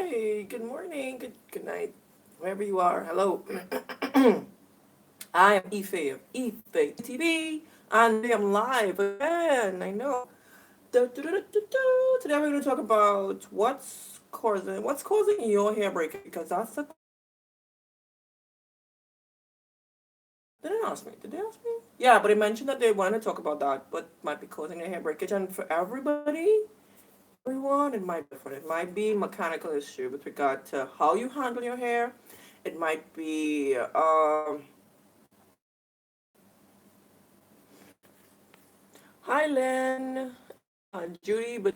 Hi, good morning, good night, wherever you are. Hello. I am Ife of Ife TV, and today I'm live again. I know. Today we're going to talk about what's causing your hair breakage, because that's the. Did they ask me? Did they ask me? Yeah, but they mentioned that they wanted to talk about that, but might be causing their hair breakage, and for everyone, it might be different. It might be mechanical issue with regard to how you handle your hair. It might be hi Lynn, Judy, but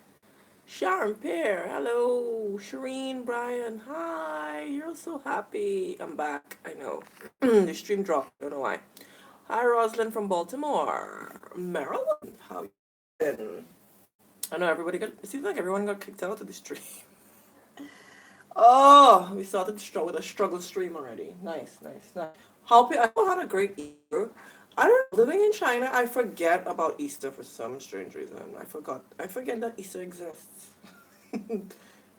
Sharon Pear, hello, Shireen, Brian, hi, you're so happy. I'm back. I know. The stream dropped. I don't know why. Hi Rosalind from Baltimore, Maryland. How you been? I know everybody got. It seems like everyone got kicked out of the stream. Oh, we started with a struggle stream already. Nice, nice, nice. I had a great Easter. I don't know, living in China, I forget about Easter for some strange reason. I forget that Easter exists.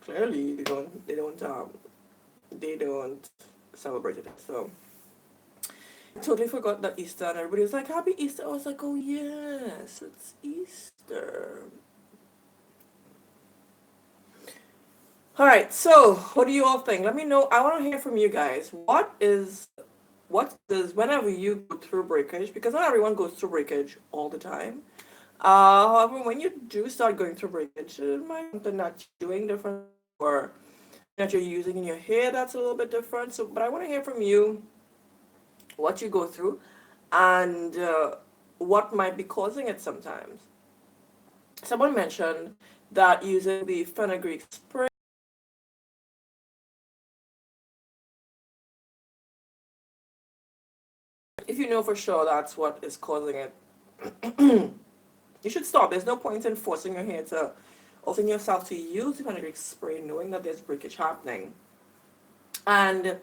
Clearly, they don't celebrate it. So I totally forgot that Easter, and everybody was like, "Happy Easter!" I was like, "Oh yes, it's Easter." All right, so what do you all think? Let me know. I want to hear from you guys. What does whenever you go through breakage, because not everyone goes through breakage all the time. However, when you do start going through breakage, it might be something that you're doing different or that you're using in your hair that's a little bit different. So, but I want to hear from you what you go through and what might be causing it sometimes. Someone mentioned that using the fenugreek spray, if you know for sure that's what is causing it, you should stop. There's no point in forcing your hair to, forcing yourself to use the fenugreek spray knowing that there's breakage happening. And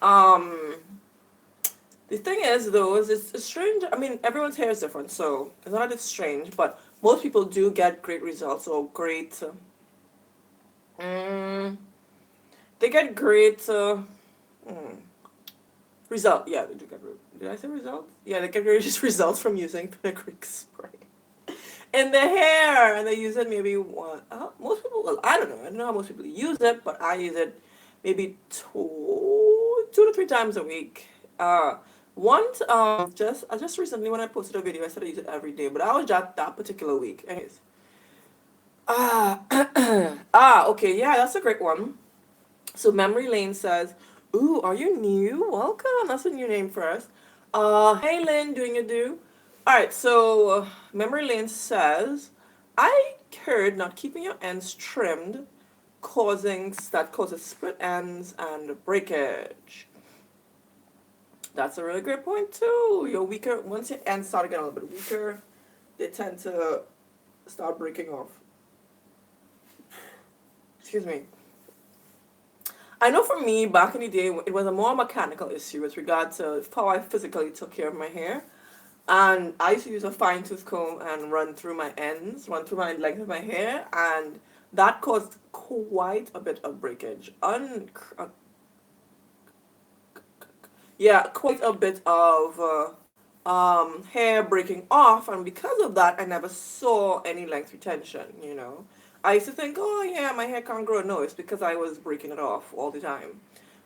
um, the thing is, though, is it's strange. I mean, everyone's hair is different, so it's not that it's strange, but most people do get great results or great. Mm, they get great mm, result. Yeah, they do get. Did I say results? Yeah, they get great results from using fenugreek spray in the hair, and they use it maybe one. Most people. Well, I don't know. I don't know how most people use it, but I use it maybe two to three times a week. Once just I just recently when I posted a video, I said I use it every day, but I was just that particular week. Anyways, ah okay, yeah, that's a great one. So Memory Lane says, "Ooh, are you new? Welcome. That's a new name for us." Hey Lynn, doing your do? All right. So Memory Lane says, "I heard not keeping your ends trimmed, causes split ends and breakage." That's a really great point too. You're weaker once your ends start getting a little bit weaker. They tend to start breaking off. Excuse me. I know for me, back in the day, it was a more mechanical issue with regard to how I physically took care of my hair. And I used to use a fine tooth comb and run through my length of my hair, and that caused quite a bit of breakage. Yeah, quite a bit of hair breaking off, and because of that, I never saw any length retention. I used to think, oh yeah, my hair can't grow. No, it's because I was breaking it off all the time.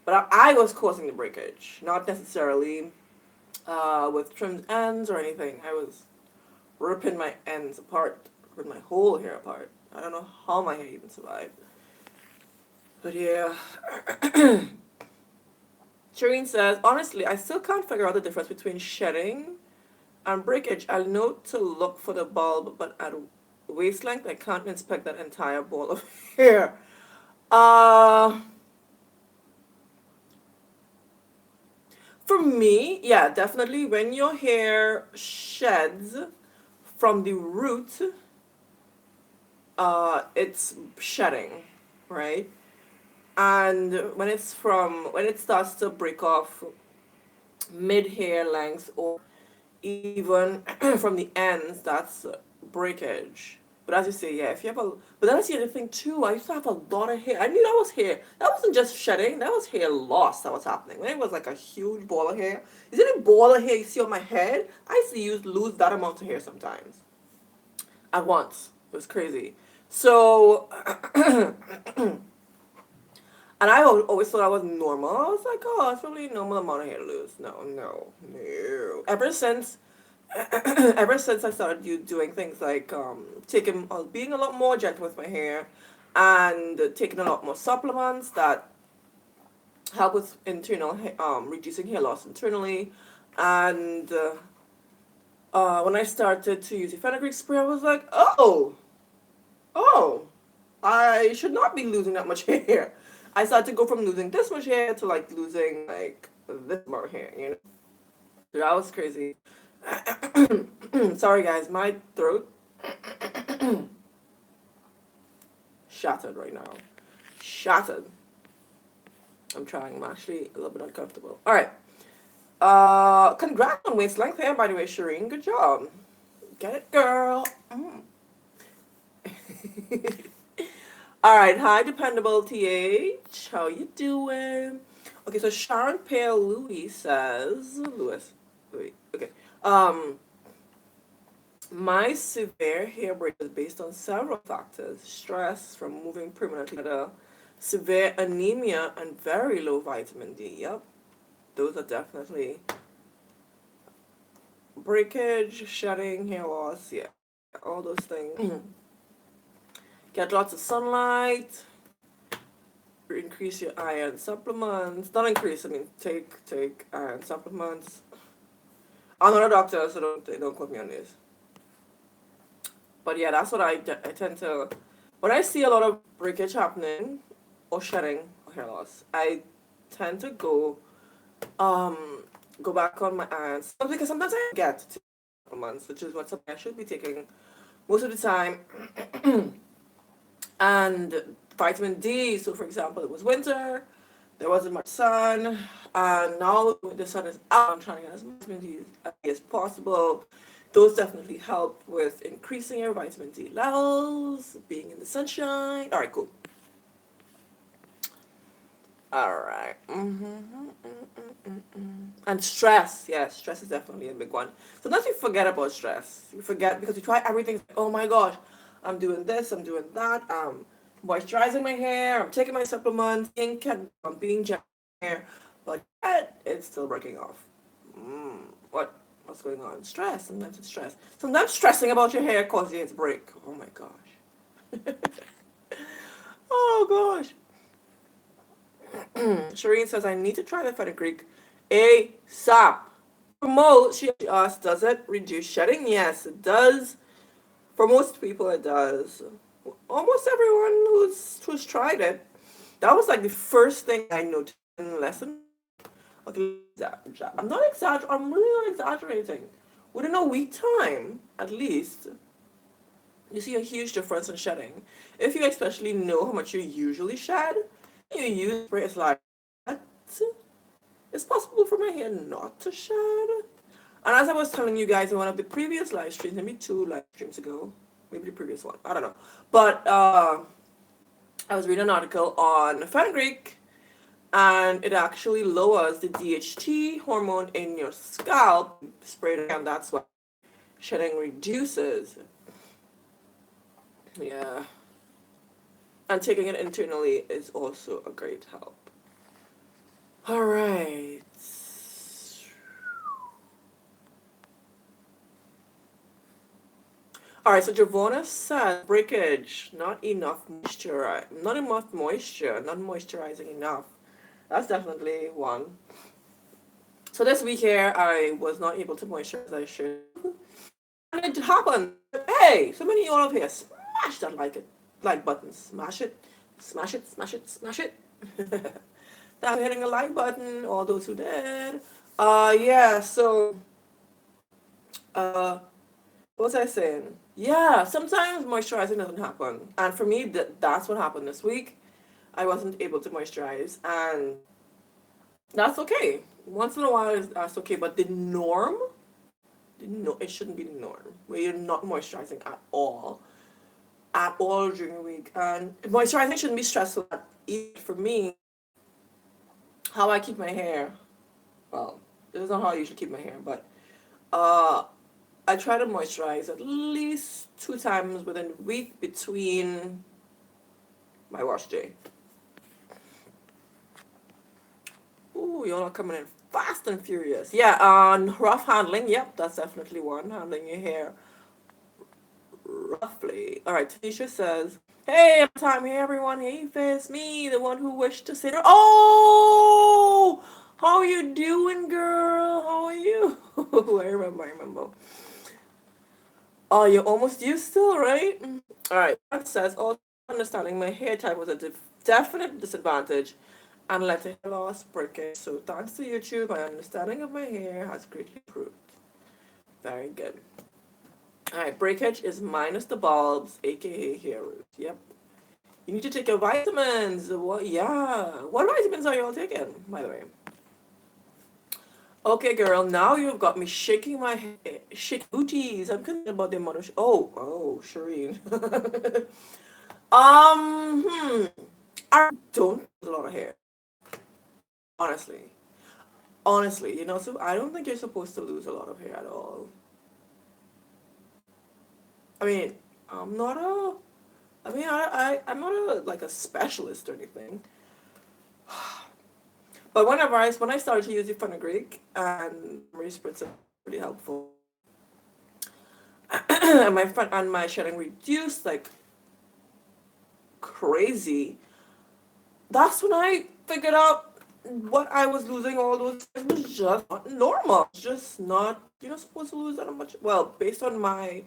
But I was causing the breakage, not necessarily with trimmed ends or anything. I was ripping my ends apart, ripping my whole hair apart. I don't know how my hair even survived. But yeah. Shireen says, honestly, I still can't figure out the difference between shedding and breakage. I'll note to look for the bulb, but at waist length, I can't inspect that entire ball of hair. Uh, for me, yeah, definitely when your hair sheds from the root, it's shedding, right? And when it starts to break off mid hair length or even from the ends, that's breakage. But as you say, yeah, if you have a, but then I see the thing too. I used to have a lot of hair. I knew that was hair. That wasn't just shedding. That was hair loss that was happening. When it was like a huge ball of hair. Is it a ball of hair you see on my head? I used to lose that amount of hair sometimes at once. It was crazy. So, and always thought I was normal. I was like, oh, it's probably a normal amount of hair to lose. No, no, no. Ever since I started doing things like being a lot more gentle with my hair, and taking a lot more supplements that help with reducing hair loss internally, and when I started to use the fenugreek spray, I was like, oh, I should not be losing that much hair. I started to go from losing this much hair to like losing like this much hair, you know. So that was crazy. Sorry guys, my throat shattered right now. Shattered. I'm trying. I'm actually a little bit uncomfortable. All right. Congrats on waist length hair, by the way, Shireen. Good job. Get it, girl. All right. Hi, dependable TH. How you doing? Okay, so Sharon Pale Louis says, Louis. Okay. My severe hair break is based on several factors: stress from moving permanently, severe anemia, and very low vitamin D. Yep, those are definitely breakage, shedding, hair loss. Yeah, all those things. Get lots of sunlight. Increase your iron supplements. Not increase. I mean, take iron supplements. I'm not a doctor, so don't quote me on this. But yeah, that's what I tend to. When I see a lot of breakage happening, or shedding, or hair loss, I tend to go back on my irons. Because sometimes I forget to take supplements, which is what something I should be taking most of the time. And vitamin D, so for example, it was winter, there wasn't much sun, and now the sun is out, I'm trying to get as much vitamin D as possible. Those definitely help with increasing your vitamin D levels, being in the sunshine. All right, cool. All right. And stress. Yeah, stress is definitely a big one. Sometimes you forget about stress. You forget because you try everything. Like, oh my gosh, I'm doing this, I'm doing that. Moisturizing my hair, I'm taking my supplements, I'm being gentle hair, but yet it's still breaking off. What's going on? Stress. Sometimes it's stress. Sometimes stressing about your hair causes it to break. Oh my gosh. Oh gosh. Shireen says, I need to try the fenugreek ASAP. Promote, she asked, does it reduce shedding? Yes, it does. For most people, it does. Almost everyone who's tried it. That was like the first thing I noticed in the lesson. Okay, I'm not exaggerating. I'm really not exaggerating. Within a week time, at least, you see a huge difference in shedding. If you especially know how much you usually shed, you use spray, it's like, what? It's possible for my hair not to shed? And as I was telling you guys in one of the previous live streams, maybe 2 live streams ago, maybe the previous one, I don't know. But I was reading an article on fenugreek, and it actually lowers the DHT hormone in your scalp. Spray it, and that's why shedding reduces. Yeah. And taking it internally is also a great help. All right. All right, so Javona said breakage, not enough moisture, not moisturizing enough. That's definitely one. So this week here, I was not able to moisturize as I should. And it happened. Hey, so many of you all up here, smash that like button. Smash it, smash it, smash it, smash it. Thanks for hitting the like button, all those who did. Yeah, so, what was I saying? Yeah, sometimes moisturizing doesn't happen. And for me, that's what happened this week. I wasn't able to moisturize, and that's okay. Once in a while, that's okay. But it shouldn't be the norm, where you're not moisturizing at all. at all during the week. And moisturizing shouldn't be stressful for me. How I keep my hair, well, this is not how I usually keep my hair, but uh, I try to moisturize at least 2 times within a week between my wash day. Ooh, y'all are coming in fast and furious. Yeah, rough handling. Yep, that's definitely one. Handling your hair roughly. All right, Tanisha says, "Hey, time here, everyone. Hey, it's me, the one who wished to sit. Oh, how you doing, girl? How are you? I remember. I remember. Oh, you're almost used to, right? All right. That says, also understanding my hair type was a definite disadvantage and led to hair loss, breakage. So thanks to YouTube, my understanding of my hair has greatly improved. Very good. All right, breakage is minus the bulbs, aka hair roots. Yep. You need to take your vitamins. What? Yeah. What vitamins are you all taking, by the way? Okay, girl. Now you've got me shaking my head, shaking booties. I'm concerned about the amount of. Oh, Shireen. I don't lose a lot of hair, honestly. Honestly, so I don't think you're supposed to lose a lot of hair at all. I mean, I'm not a. I mean, I'm not like a specialist or anything. But when I started to use the fenugreek and memory spritz are really helpful, and my shedding reduced like crazy. That's when I figured out what I was losing all those times was just not normal. It's just not you're not supposed to lose that much. Well, based on my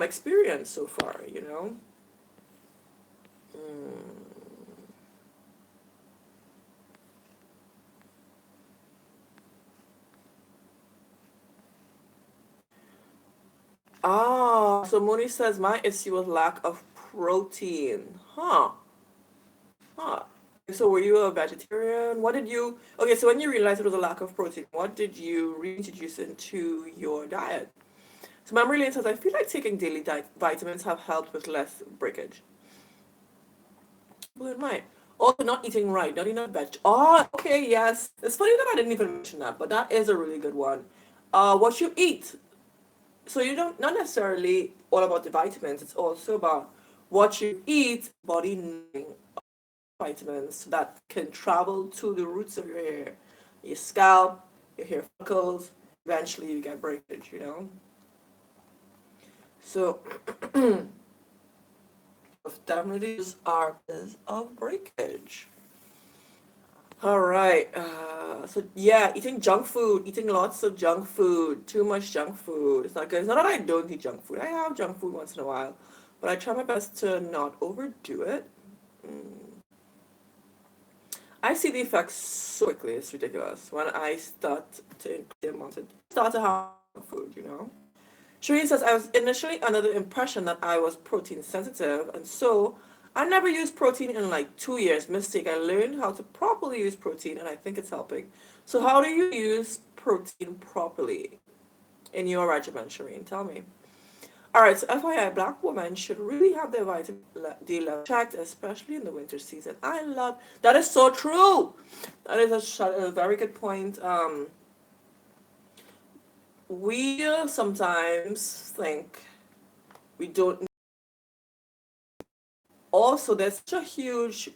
experience so far. Ah, so Moni says my issue was lack of protein. Huh. So were you a vegetarian? What did you Okay, so when you realized it was a lack of protein, what did you reintroduce into your diet? So Memory says, I feel like taking daily vitamins have helped with less breakage. Well, it might. Also, not eating right, not enough veg. Oh, okay, yes. It's funny that I didn't even mention that, but that is a really good one. What you eat. So you don't not necessarily all about the vitamins. It's also about what you eat, body needing vitamins that can travel to the roots of your hair, your scalp, your hair follicles. Eventually, you get breakage. So definitely are causes of breakage. All right. So yeah, eating junk food, eating lots of junk food, too much junk food. It's not good. It's not that I don't eat junk food. I have junk food once in a while, but I try my best to not overdo it. I see the effects so quickly. It's ridiculous. When I start to increase the amount of start to have junk food. Shireen says, I was initially under the impression that I was protein sensitive, and so I never used protein in like 2 years. Mistake. I learned how to properly use protein, and I think it's helping. So, how do you use protein properly in your regimen, Shireen? Tell me. All right, so FYI, black women should really have their vitamin D level checked, especially in the winter season. I love that is so true. That is a very good point. We sometimes think we don't. Also, there's such a huge.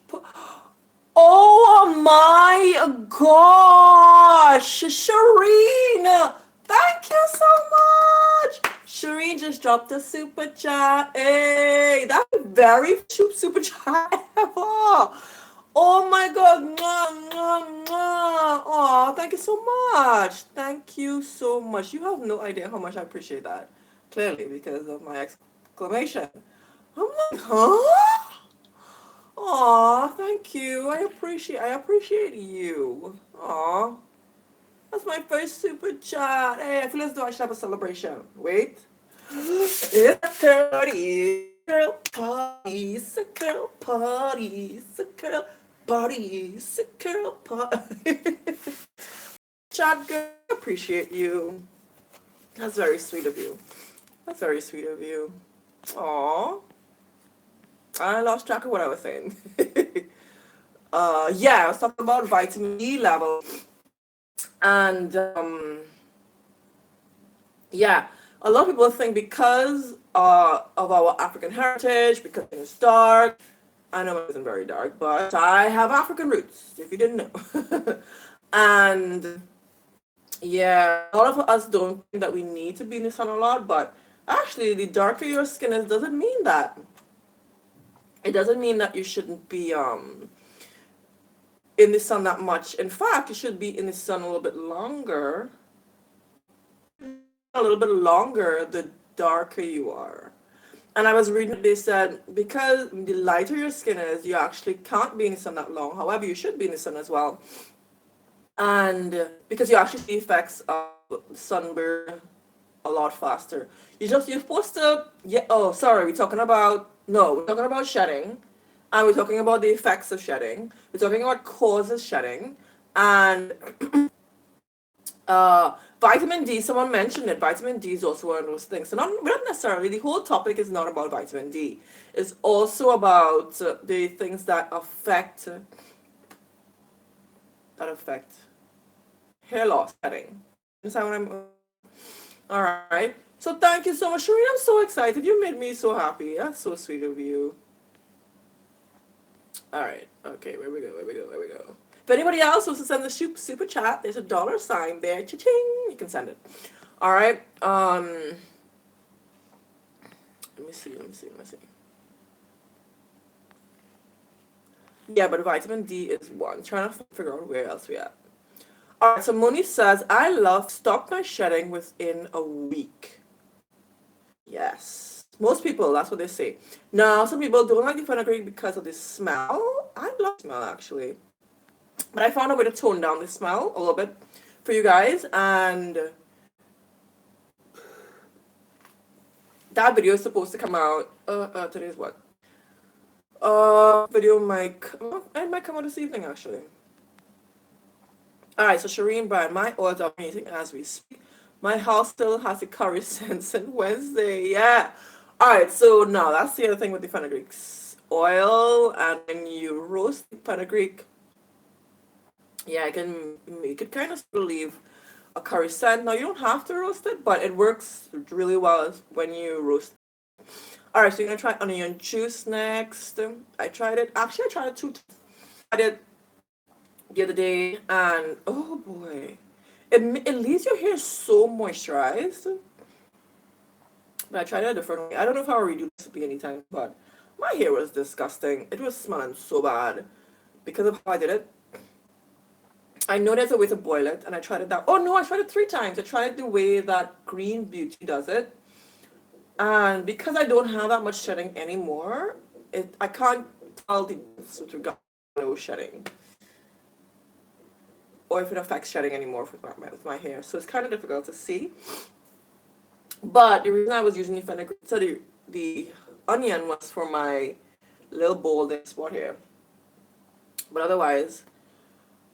Oh my gosh, Shireen! Thank you so much. Shireen just dropped a super chat. Hey, that's a very super chat ever. Oh my god. Mwah, mwah, mwah. Oh, thank you so much. Thank you so much. You have no idea how much I appreciate that. Clearly, because of my exclamation. I'm like, huh? Aw, thank you. I appreciate you. Aw. That's my first super chat. Hey, I feel as though I should have a celebration. Wait. It's a party. Girl party. It's a girl party. It's a girl party. It's a girl party. Chat girl, I appreciate you. That's very sweet of you. That's very sweet of you. Aw. I lost track of what I was saying. Yeah, I was talking about vitamin D level, and yeah, a lot of people think because of our African heritage, because it's dark. I know it isn't very dark, but I have African roots, if you didn't know. And yeah, a lot of us don't think that we need to be in the sun a lot, but actually, the darker your skin is doesn't mean that. It doesn't mean that you shouldn't be in the sun that much. In fact, you should be in the sun a little bit longer. A little bit longer the darker you are. And I was reading, they said because the lighter your skin is, you actually can't be in the sun that long. However, you should be in the sun as well. And because you actually see effects of sunburn a lot faster. You're supposed to, yeah, oh, sorry, we're talking about, no, we're talking about shedding. And we're talking about the effects of shedding. We're talking about causes shedding. And vitamin D, someone mentioned it. Vitamin D is also one of those things. So not necessarily, the whole topic is not about vitamin D. It's also about the things that affect hair loss shedding. Understand what I'm? All right. So thank you so much, Shireen. I'm so excited. You made me so happy. That's so sweet of you. All right. Okay. Where we go. If anybody else wants to send the super chat, there's a $sign there. Cha-ching. You can send it. All right. Let me see. Yeah, but vitamin D is one. Trying to figure out where else we at. All right. So Moni says, I love stop my shedding within a week. Yes. Most people, that's what they say. Now, some people don't like the fenugreek because of the smell. I love the smell, actually. But I found a way to tone down the smell a little bit for you guys. And that video is supposed to come out. Today's what? Video might come out this evening, actually. All right, so Shireen Brand, my oils are amazing as we speak. My house still has the curry scent since Wednesday. Yeah. All right, so now that's the other thing with the fenugreek oil, and when you roast the fenugreek, yeah, you could kind of leave a curry scent. Now you don't have to roast it, but it works really well when you roast. All right, so you're gonna try onion juice next. I tried it. Actually, I tried it two times. I did it the other day, and oh boy, it leaves your hair so moisturized. But I tried it a different way. I don't know if I'll redo this recipe anytime, but my hair was disgusting. It was smelling so bad because of how I did it. I know there's a way to boil it, and I tried it that. Oh no, I tried it 3 times. I tried it the way that Green Beauty does it, and because I don't have that much shedding anymore, I can't tell the difference with regard to no shedding, or if it affects shedding anymore with my hair. So it's kind of difficult to see. But the reason I was using the fenugreek, so the onion was for my little balding spot here. But otherwise,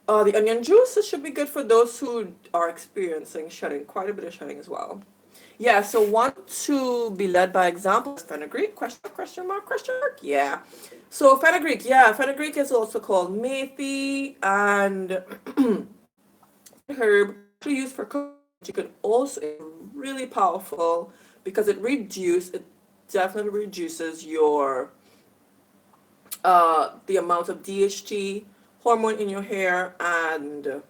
the onion juice should be good for those who are experiencing shedding, quite a bit of shedding as well. Yeah, so want to be led by example. Fenugreek, question mark. Yeah. So fenugreek is also called methi, and herb to use for cooking. You can also, it's really powerful because it definitely reduces your the amount of DHT hormone in your hair, and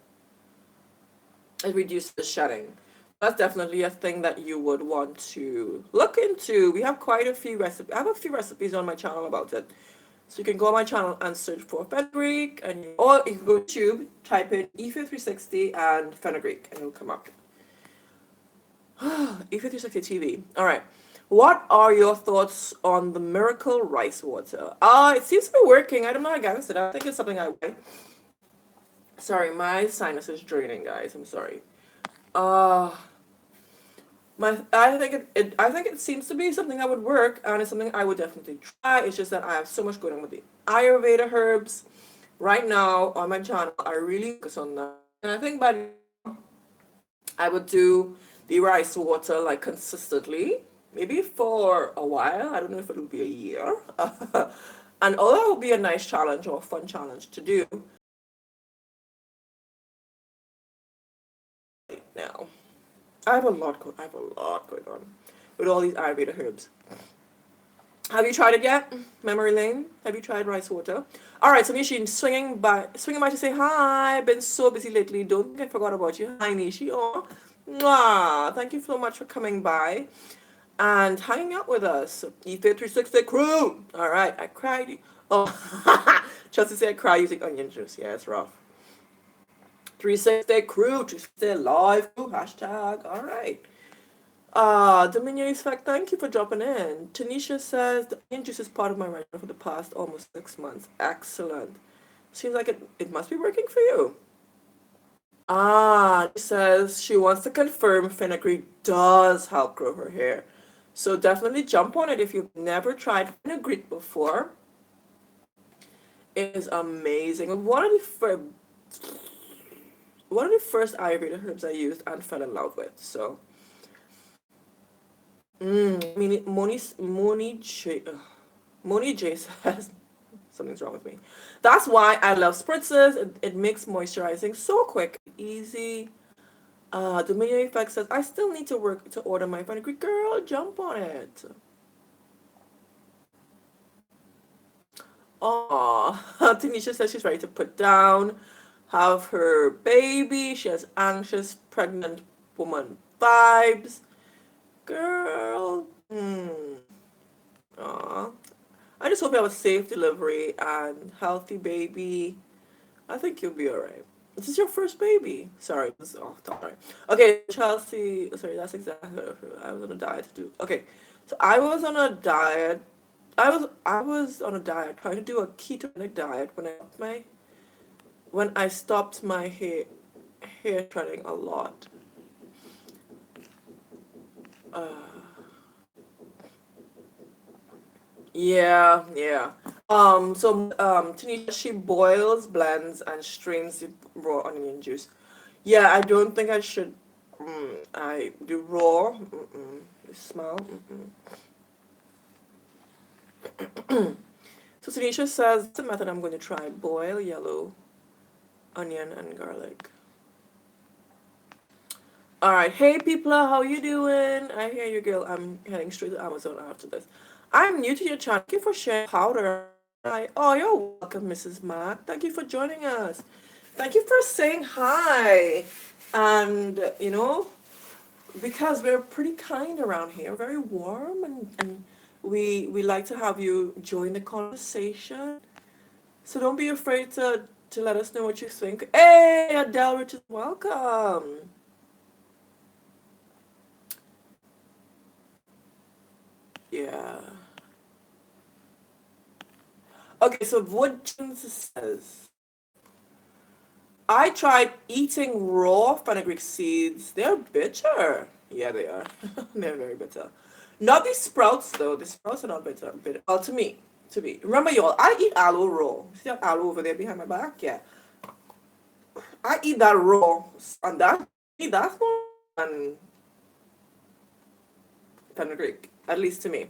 it reduces shedding. That's definitely a thing that you would want to look into. We have quite a few recipes. I have a few recipes on my channel about it. So you can go on my channel and search for fenugreek, or you can go to YouTube, type in E5360 and fenugreek, and it'll come up. E5360 TV. All right. What are your thoughts on the miracle rice water? It seems to be working. I don't know against it. I think it's something I like. Sorry, my sinus is draining, guys. I'm sorry. I think it seems to be something that would work, and it's something I would definitely try. It's just that I have so much going on with the Ayurveda herbs right now on my channel. I really focus on that, and I think I would do the rice water like consistently, maybe for a while. I don't know if it'll be a year. And although it will be a nice challenge or a fun challenge to do now. I have a lot going on with all these Ayurveda herbs. Have you tried it yet? Memory Lane? Have you tried rice water? All right, so Nishi, swinging by to say hi. Been so busy lately. Don't think I forgot about you. Hi, Nishi. Oh, mwah. Thank you so much for coming by and hanging out with us. E360 crew. All right, I cried. Oh, Chelsea said I cry using onion juice. Yeah, it's rough. 360 crew. 360 live crew. Hashtag. All right. Dominion Effect, thank you for dropping in. Tanisha says the onion juice is part of my regimen for the past almost 6 months. Excellent. Seems like it must be working for you. She says she wants to confirm fenugreek does help grow her hair. So definitely jump on it if you've never tried fenugreek before. It is amazing. One of the first Ayurveda herbs I used and fell in love with. So Moni J says something's wrong with me. That's why I love spritzers. It makes moisturizing so quick, easy. Dominion Effect says I still need to work to order my fenugreek. Girl, jump on it. Tanisha says she's ready to put down, have her baby. She has anxious pregnant woman vibes. Girl. Aw. I just hope you have a safe delivery and healthy baby. I think you'll be alright. This is your first baby. Sorry, this is off topic. Okay, Chelsea. Sorry, that's exactly what I was on a diet to do. Okay, so I was on a diet. I was on a diet trying to do a ketogenic diet when I stopped my hair treading a lot. Yeah. Tanisha, she boils, blends, and strains the raw onion juice. Yeah, I don't think I should. I do raw. The smell. So Tanisha says the method I'm going to try: boil yellow onion and garlic. All right, hey people, how you doing? I hear you, girl. I'm heading straight to Amazon after this. I'm new to your channel. Thank you for sharing powder. You're welcome, Mrs. Matt. Thank you for joining us. Thank you for saying hi. And because we're pretty kind around here, very warm, and we like to have you join the conversation. So don't be afraid to let us know what you think. Hey, Adele Richards, welcome. Yeah. Okay, so what Jones says. I tried eating raw fenugreek seeds. They're bitter. Yeah, they are. They're very bitter. Not these sprouts though. The sprouts are not bitter. Bitter. Well, to me. To me. Remember, y'all. I eat aloe raw. See that aloe over there behind my back? Yeah. I eat that raw, and that's more than fenugreek. At least to me.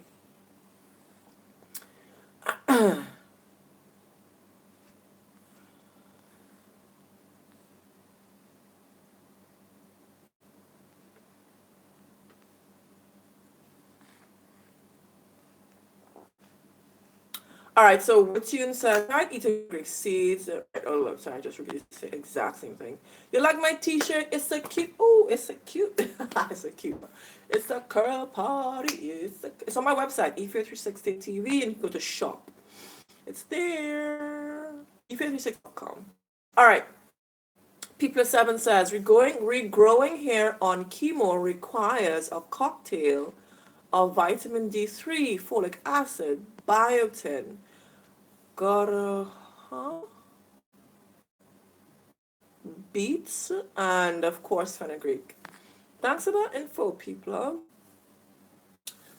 All right, so what Tune says, I eat Greek seeds. Oh, look, sorry, I just repeated the exact same thing. You like my t-shirt? It's a cute, oh, it's a cute, it's a cute. It's a curl party. It's on my website, E360 TV, and you go to shop. It's there, E360.com. All right, People7 says, regrowing hair on chemo requires a cocktail of vitamin D3, folic acid, biotin, beets, and of course fenugreek. Thanks for that info, people.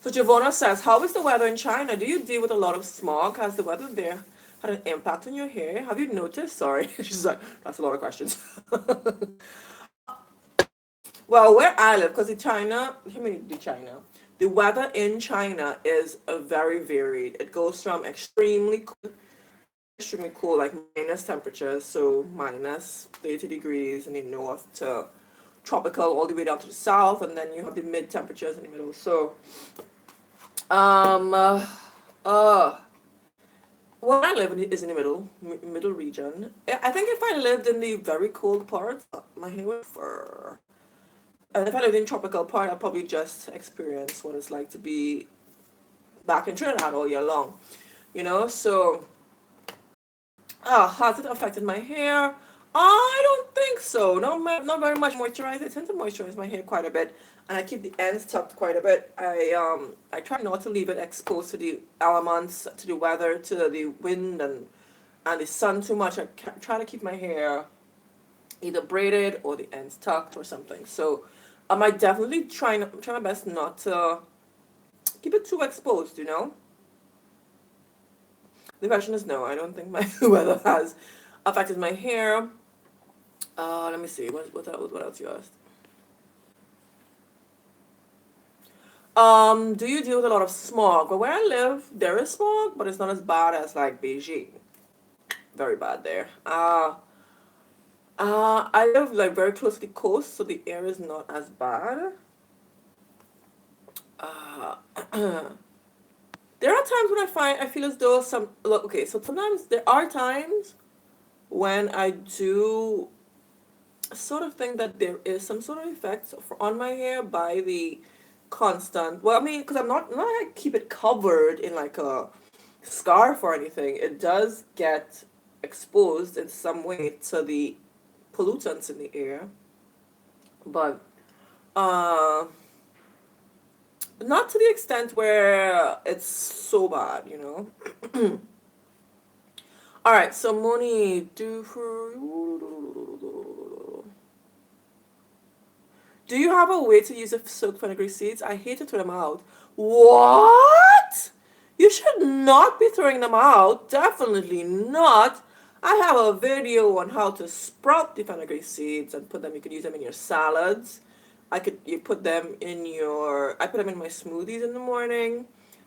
So Giovanna says, how is the weather in China? Do you deal with a lot of smog? Has the weather there had an impact on your hair? Have you noticed? Sorry. She's like, that's a lot of questions. Well, where I live, because in China, The weather in China is very varied. It goes from extremely cool, like minus temperatures, so minus 30 degrees in the north, to tropical all the way down to the south, and then you have the mid temperatures in the middle. So, um, uh, uh where I live is in the middle region. I think if I lived in the very cold part, my hair would fur. And if I lived in tropical part, I'd probably just experience what it's like to be back in Trinidad all year long. So has it affected my hair? I don't think so. Not very much moisturize. I tend to moisturize my hair quite a bit, and I keep the ends tucked quite a bit. I try not to leave it exposed to the elements, to the weather, to the wind and the sun too much. Try to keep my hair either braided or the ends tucked or something. So I might definitely try my best not to keep it too exposed. The question is no. I don't think my weather has affected my hair. Let me see. What else you asked? Do you deal with a lot of smog? Well, where I live, there is smog, but it's not as bad as like Beijing. Very bad there. I live like very close to the coast, so the air is not as bad. Uh, there are times when I feel as though okay, so sometimes there are times when I do sort of think that there is some sort of effect on my hair by the constant. Well, I mean, because I'm not like keep it covered in like a scarf or anything. It does get exposed in some way to the pollutants in the air, but uh, not to the extent where it's so bad. All right, so Moni, do you have a way to use the soaked fenugreek seeds? I hate to throw them out. What? You should not be throwing them out. Definitely not. I have a video on how to sprout the fenugreek seeds and put them. You could use them in your salads. You put them in I put them in my smoothies in the morning.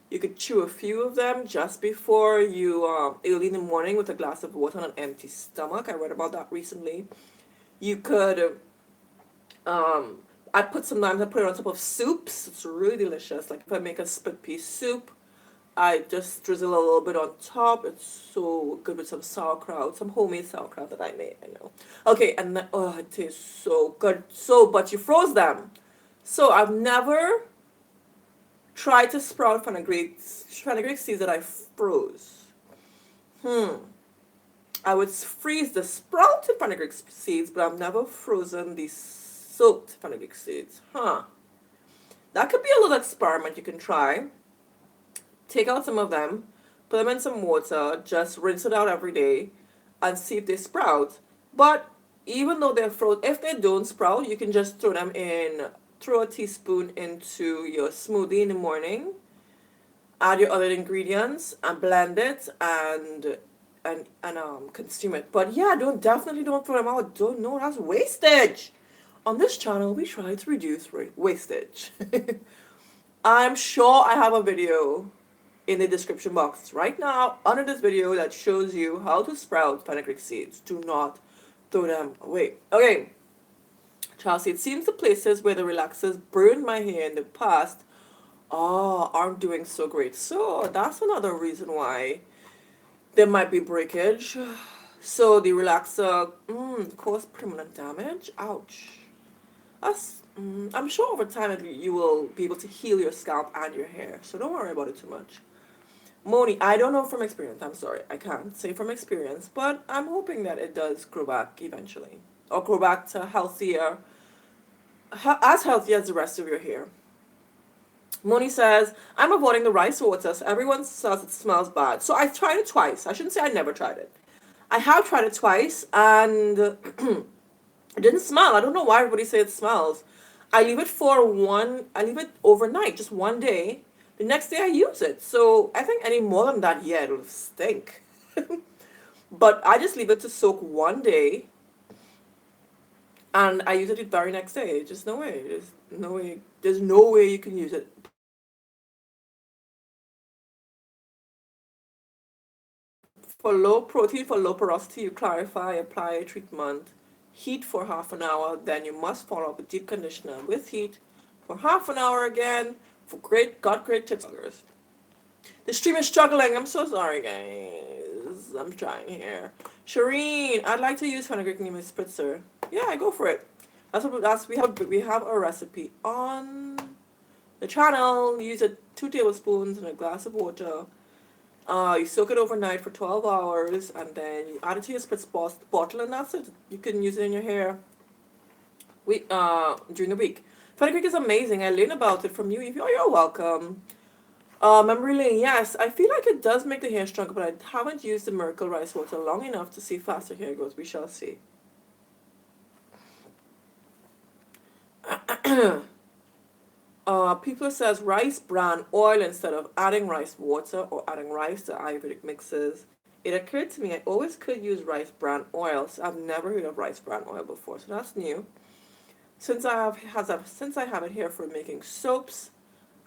You could chew a few of them just before early in the morning with a glass of water on an empty stomach. I read about that recently. You could um, sometimes I put it on top of soups. It's really delicious. Like if I make a split pea soup, I just drizzle a little bit on top. It's so good with some sauerkraut, some homemade sauerkraut that I made. I know. Okay, and then, it tastes so good. But you froze them. So I've never tried to sprout fenugreek seeds that I froze. I would freeze the sprouted fenugreek seeds, but I've never frozen the soaked fenugreek seeds. That could be a little experiment you can try. Take out some of them, put them in some water, just rinse it out every day, and see if they sprout. But even though they're frozen, if they don't sprout, you can just throw a teaspoon into your smoothie in the morning, add your other ingredients, and blend it, and consume it. But yeah, definitely don't throw them out. Don't know that's wastage. On this channel, we try to reduce wastage. I'm sure I have a video in the description box right now under this video that shows you how to sprout fenugreek seeds. Do not throw them away. Okay, Chelsea, it seems the places where the relaxers burned my hair in the past aren't doing so great. So that's another reason why there might be breakage. So the relaxer caused permanent damage. Ouch. I'm sure over time you will be able to heal your scalp and your hair. So don't worry about it too much. Moni, I don't know from experience. I'm sorry. I can't say from experience, but I'm hoping that it does grow back eventually. Or grow back to as healthy as the rest of your hair. Moni says, I'm avoiding the rice water, so everyone says it smells bad. So I tried it twice. I shouldn't say I never tried it. I have tried it twice, and it didn't smell. I don't know why everybody says it smells. I leave it overnight, just one day. The next day I use it. So I think any more than that, yeah, it'll stink. But I just leave it to soak one day, and I use it the very next day. Just no way. There's no way you can use it For low protein, for low porosity, you clarify, apply a treatment, heat for half an hour, then you must follow up with deep conditioner with heat for half an hour again. For great tips. The stream is struggling. I'm so sorry, guys. I'm trying here. Shireen, I'd like to use fenugreek neem spritzer. Yeah, go for it. We have a recipe on the channel. Use it 2 tablespoons in a glass of water. You soak it overnight for 12 hours, and then you add it to your bottle, and that's it. You can use it in your hair during the week. Fenugreek is amazing. I learned about it from you. If you're welcome. Memory lane, yes. I feel like it does make the hair stronger, but I haven't used the Miracle Rice Water long enough to see faster hair growth. We shall see. People says rice bran oil instead of adding rice water or adding rice to Ayurvedic mixes. It occurred to me I always could use rice bran oil, so I've never heard of rice bran oil before, so that's new. Since I have it here for making soaps,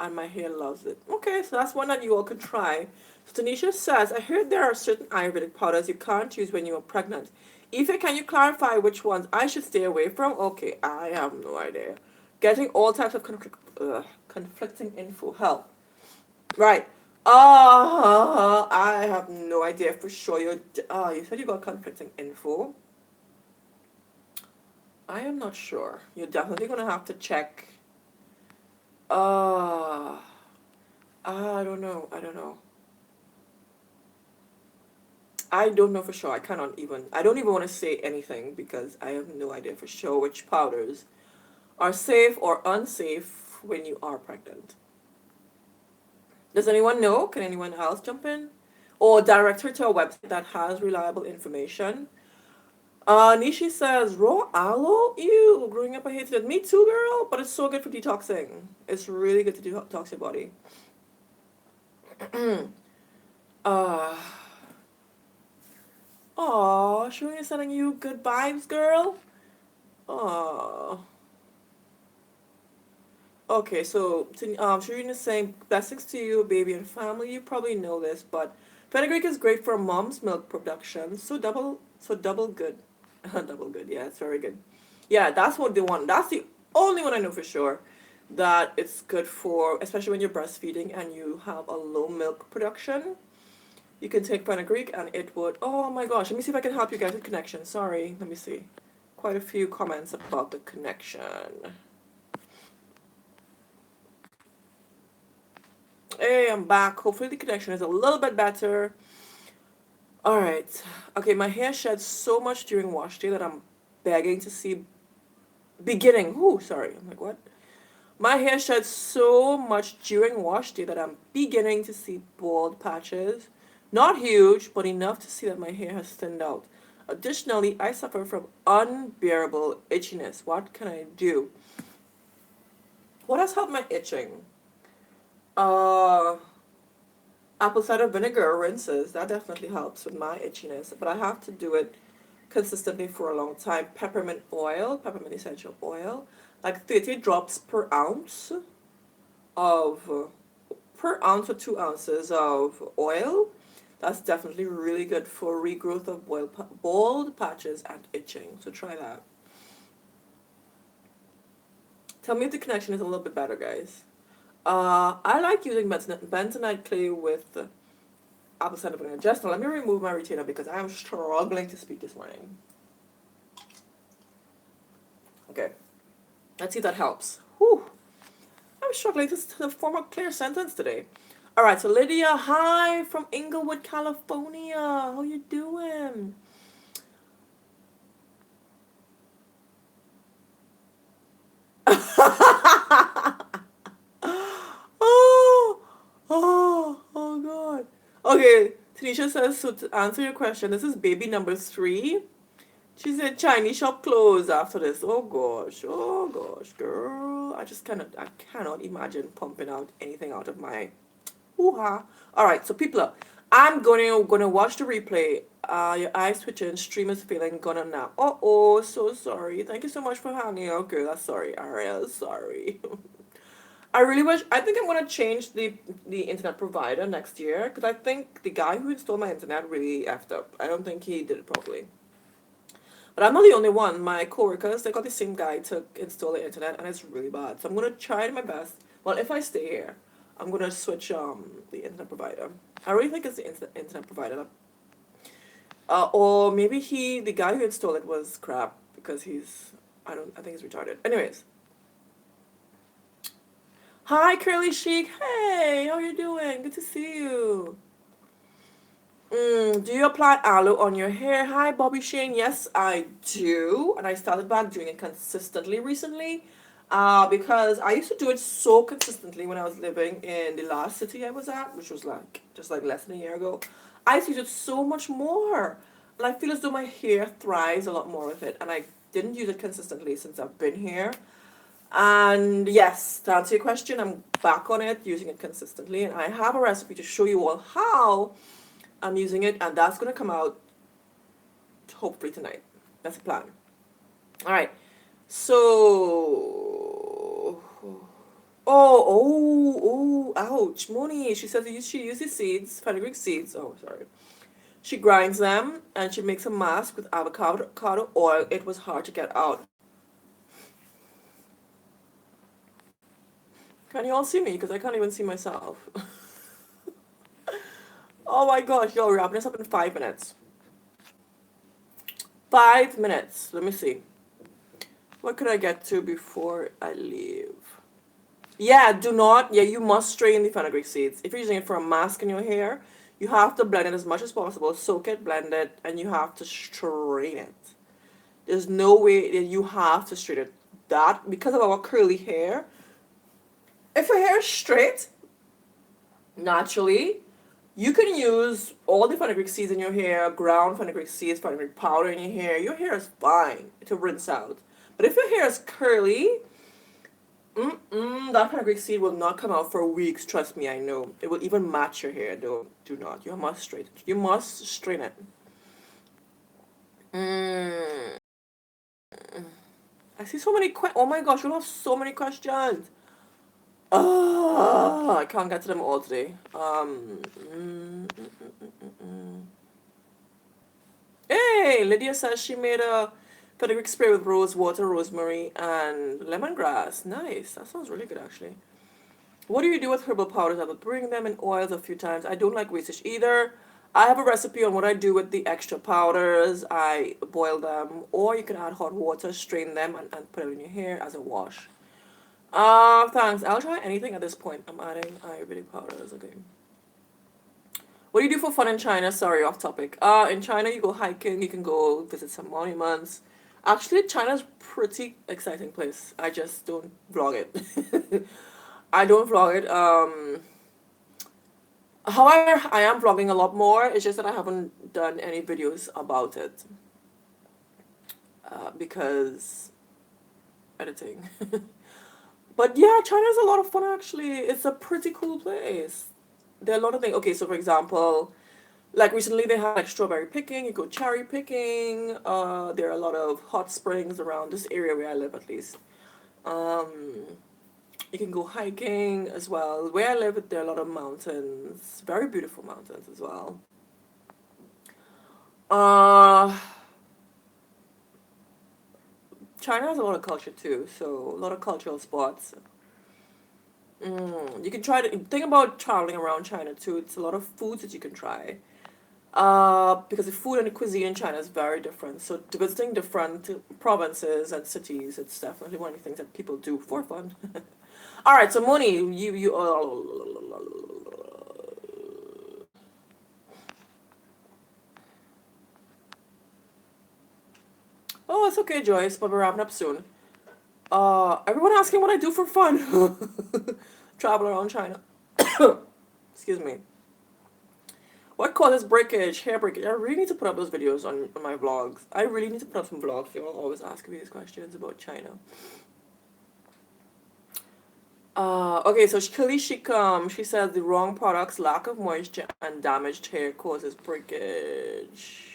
and my hair loves it. Okay, so that's one that you all could try. So Tanisha says, I heard there are certain Ayurvedic powders you can't use when you are pregnant. Aoife, can you clarify which ones I should stay away from? Okay, I have no idea. Getting all types of conflicting info. Help. Right. I have no idea for sure. You said you got conflicting info. I am not sure. You're definitely going to have to check. I don't know. I don't know. I don't know for sure. I don't even want to say anything because I have no idea for sure which powders are safe or unsafe when you are pregnant. Does anyone know? Can anyone else jump in? Or direct her to a website that has reliable information. Nishi says, raw aloe? Ew, growing up I hated it. Me too, girl, but it's so good for detoxing. It's really good to detox your body. uh, Aw, Shireen is sending you good vibes, girl. Aw. Okay, so Shireen is saying, blessings to you, baby and family. You probably know this, but fenugreek is great for mom's milk production. So double good. Double good, yeah, it's very good. Yeah, that's what they want. That's the only one I know for sure that it's good for, especially when you're breastfeeding and you have a low milk production. You can take fenugreek and it would, oh my gosh, let me see if I can help you guys with connection. Sorry, let me see. Quite a few comments about the connection. Hey, I'm back. Hopefully the connection is a little bit better. All right. Okay, my hair sheds so much during wash day that I'm begging to see beginning. Ooh, sorry. I'm like, what? My hair sheds so much during wash day that I'm beginning to see bald patches. Not huge, but enough to see that my hair has thinned out. Additionally, I suffer from unbearable itchiness. What can I do? What has helped my itching? Uh, Apple cider vinegar rinses. That definitely helps with my itchiness, but I have to do it consistently for a long time. Peppermint oil, peppermint essential oil, like 30 drops of per ounce or 2 ounces of oil. That's definitely really good for regrowth of bald patches and itching. So try that. Tell me if the connection is a little bit better, guys. I like using bentonite clay with apple cider vinegar. Just now, let me remove my retainer because I am struggling to speak this morning. Okay. Let's see if that helps. Whew. I'm struggling to form a clear sentence today. All right, so Lydia, hi from Inglewood, California. How you doing? Oh God. Okay, Tanisha says, so to answer your question, this is baby number 3. She said Chinese shop closed after this. Oh gosh, girl. I cannot imagine pumping out anything out of my hoo-ha. Alright, so people, I'm gonna watch the replay. Your eyes twitching, stream is feeling gonna now. So sorry. Thank you so much for hanging out, girl. That's sorry. Ariel, sorry. I really wish. I think I'm gonna change the internet provider next year because I think the guy who installed my internet really effed up. I don't think he did it properly. But I'm not the only one. My coworkers, they got the same guy to install the internet, and it's really bad. So I'm gonna try my best. Well, if I stay here, I'm gonna switch the internet provider. I really think it's the internet provider. Or maybe the guy who installed it was crap because I think he's retarded. Anyways. Hi, Curly Chic. Hey, how you doing? Good to see you. Do you apply aloe on your hair? Hi, Bobby Shane. Yes, I do. And I started back doing it consistently recently. Because I used to do it so consistently when I was living in the last city I was at, which was like just like less than a year ago. I used to use it so much more. And I feel as though my hair thrives a lot more with it. And I didn't use it consistently since I've been here. And yes, to answer your question, I'm back on it, using it consistently. And I have a recipe to show you all how I'm using it. And that's going to come out hopefully tonight. That's the plan. All right. So, ouch, Moni. She says she uses seeds, fenugreek seeds. Oh, sorry. She grinds them and she makes a mask with avocado oil. It was hard to get out. Can you all see me? Because I can't even see myself. Oh my gosh, yo, we're wrapping this up in 5 minutes. 5 minutes. Let me see. What could I get to before I leave? Yeah, you must strain the fenugreek seeds. If you're using it for a mask in your hair, you have to blend it as much as possible. Soak it, blend it, and you have to strain it. There's no way that you have to strain it. That, because of our curly hair, if your hair is straight, naturally, you can use all the fenugreek seeds in your hair, ground fenugreek seeds, fenugreek powder in your hair. Your hair is fine to rinse out. But if your hair is curly, that fenugreek seed will not come out for weeks. Trust me, I know. It will even match your hair. Do not. You must straighten it. You must strain it. I see so many oh my gosh, you have so many questions. I can't get to them all today. Hey, Lydia says she made a fenugreek spray with rose water, rosemary, and lemongrass. Nice. That sounds really good, actually. What do you do with herbal powders? I will bring them in oils a few times. I don't like wastage either. I have a recipe on what I do with the extra powders. I boil them, or you can add hot water, strain them, and put it in your hair as a wash. Thanks. I'll try anything at this point. I'm adding Ayurvedic powders. Okay. What do you do for fun in China? Sorry, off topic. In China, you go hiking. You can go visit some monuments. Actually, China's pretty exciting place. I just don't vlog it. I don't vlog it. However, I am vlogging a lot more. It's just that I haven't done any videos about it. Because editing. But yeah, China's a lot of fun actually. It's a pretty cool place. There are a lot of things. Okay, so for example, like recently they had like strawberry picking, you go cherry picking. There are a lot of hot springs around this area where I live at least. You can go hiking as well. Where I live, there are a lot of mountains, very beautiful mountains as well. China has a lot of culture too, so a lot of cultural spots. You can try to think about traveling around China too. It's a lot of foods that you can try. Because the food and the cuisine in China is very different. So to visiting different provinces and cities, it's definitely one of the things that people do for fun. All right, so Moni, you. Oh, it's okay, Joyce, but we're wrapping up soon. Everyone asking what I do for fun. Travel around China. Excuse me. What causes breakage, hair breakage? I really need to put up those videos on my vlogs. I really need to put up some vlogs. You'll always ask me these questions about China. Okay, so she says the wrong products, lack of moisture, and damaged hair causes breakage.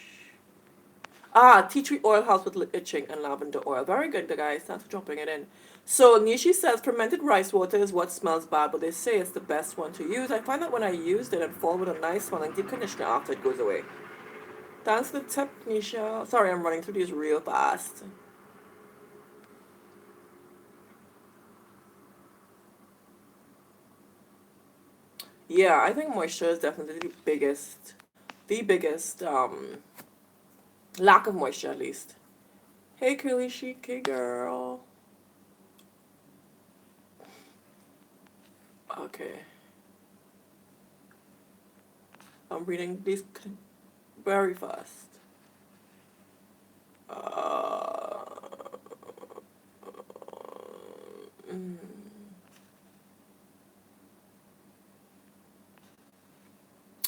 Tea tree oil helps with itching and lavender oil. Very good, guys. Thanks for dropping it in. So Nishi says fermented rice water is what smells bad, but they say it's the best one to use. I find that when I used it and fall with a nice smelling deep conditioner after it goes away. Thanks for the tip, Nisha. Sorry, I'm running through these real fast. Yeah, I think moisture is definitely the biggest lack of moisture at least. Hey, curly chic, hey girl. Okay, I'm reading these very fast. Uh, mm.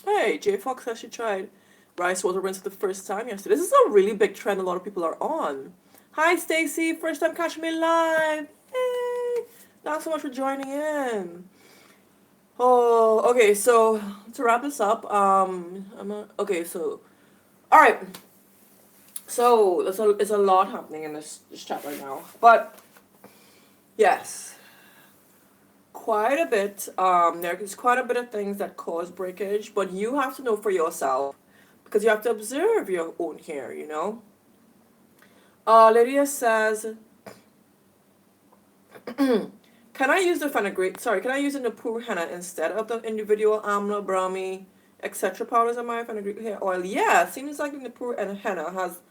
Hey, J Fox says she tried rice water rinse for the first time yesterday. This is a really big trend a lot of people are on. Hi, Stacy. First time catching me live. Hey, thanks so much for joining in. Oh, okay. So to wrap this up, okay. So, all right. So there's a lot happening in this chat right now, but yes, quite a bit. There's quite a bit of things that cause breakage, but you have to know for yourself because you have to observe your own hair. Lydia says, can I use the fenugreek? Sorry, can I use the Napur henna instead of the individual amla, brahmi, etc. powders in my fenugreek hair oil? Yeah, it seems like the Napur and henna has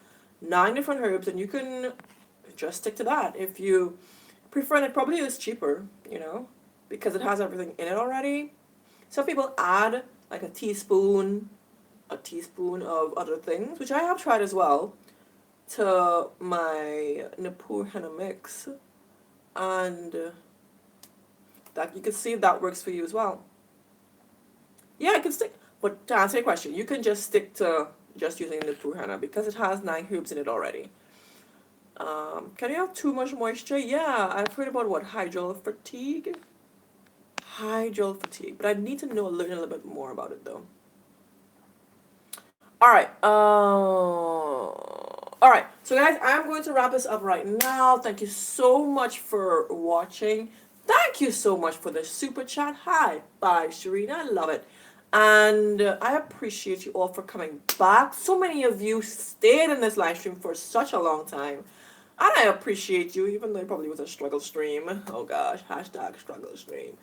9 different herbs, and you can just stick to that if you prefer. And it probably is cheaper, because it has everything in it already. Some people add like a teaspoon of other things, which I have tried as well, to my Napur henna mix, and that you can see if that works for you as well. Yeah, I can stick. But to answer your question, you can just stick to just using Napur henna because it has 9 herbs in it already. Can you have too much moisture? Yeah, I've heard about what hydral fatigue. Hydral fatigue, but I need to learn a little bit more about it though. All right. All right. So guys, I'm going to wrap this up right now. Thank you so much for watching. Thank you so much for the super chat. Hi, bye, Sharina. I love it. And I appreciate you all for coming back. So many of you stayed in this live stream for such a long time. And I appreciate you, even though it probably was a struggle stream. Oh gosh, hashtag struggle stream.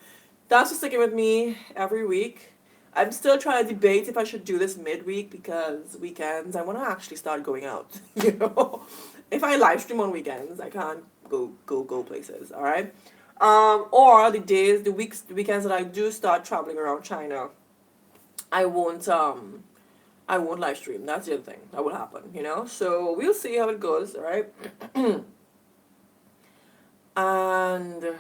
Thanks for sticking with me every week. I'm still trying to debate if I should do this midweek because weekends I want to actually start going out. If I live stream on weekends, I can't go places. All right. Or the weekends that I do start traveling around China, I won't live stream. That's the other thing that will happen. So we'll see how it goes. All right. And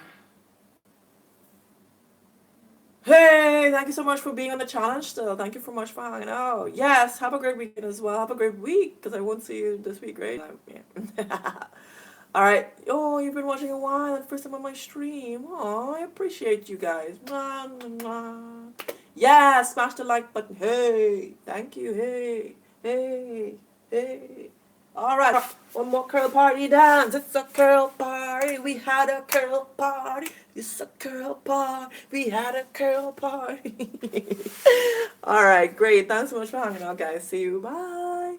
hey, thank you so much for being on the challenge still. Thank you so much for hanging out. Yes, have a great weekend as well. Have a great week, because I won't see you this week, right? Yeah. All right. Oh, you've been watching a while. First time on my stream. Oh, I appreciate you guys. Mwah, mwah, mwah. Yeah, smash the like button. Hey, thank you. Hey, hey, hey. All right, one more curl party dance. It's a curl party. We had a curl party. It's a curl party. We had a curl party. All right, great. Thanks so much for hanging out, guys. See you. Bye.